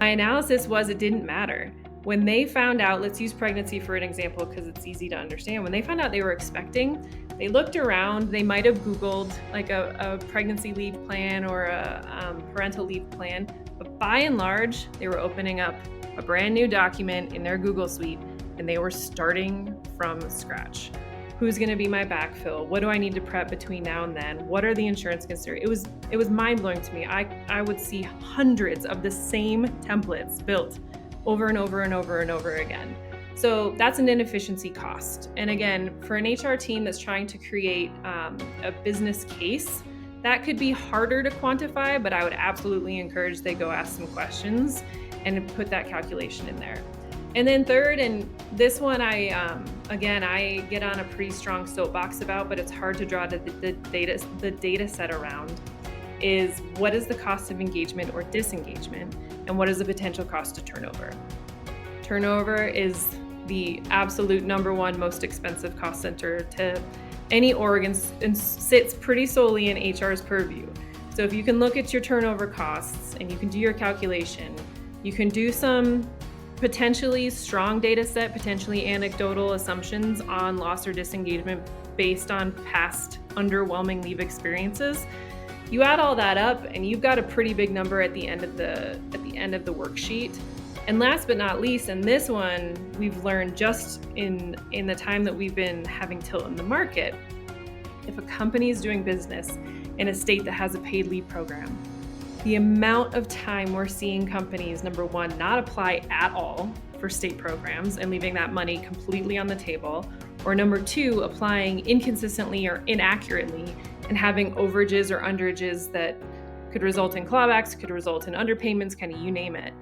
My analysis was it didn't matter. When they found out, let's use pregnancy for an example because it's easy to understand. When they found out they were expecting, they looked around, they might have Googled like a pregnancy leave plan or a parental leave plan, but by and large, they were opening up a brand new document in their Google Suite and they were starting from scratch. Who's going to be my backfill? What do I need to prep between now and then? What are the insurance considerations? It was mind-blowing to me. I would see hundreds of the same templates built over and over and over and over again. So that's an inefficiency cost. And again, for an HR team that's trying to create a business case, that could be harder to quantify, but I would absolutely encourage they go ask some questions and put that calculation in there. And then third, and this one I get on a pretty strong soapbox about, but it's hard to draw the data set around, is what is the cost of engagement or disengagement, and what is the potential cost of turnover? Turnover is the absolute number one most expensive cost center to any org and sits pretty solely in HR's purview. So if you can look at your turnover costs and you can do your calculation, you can do some potentially strong data set, potentially anecdotal assumptions on loss or disengagement based on past underwhelming leave experiences. You add all that up and you've got a pretty big number at the end of the worksheet. And last but not least, and this one we've learned just in the time that we've been having tilt in the market, if a company is doing business in a state that has a paid leave program, the amount of time we're seeing companies, number one, not apply at all for state programs and leaving that money completely on the table, or number two, applying inconsistently or inaccurately and having overages or underages that could result in clawbacks, could result in underpayments, kind of you name it.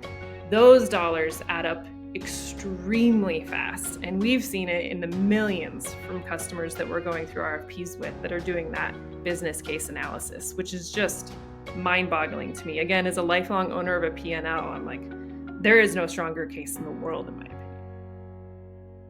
Those dollars add up extremely fast. And we've seen it in the millions from customers that we're going through RFPs with that are doing that business case analysis, which is just mind-boggling to me. Again, as a lifelong owner of a P&L, I'm like, there is no stronger case in the world in my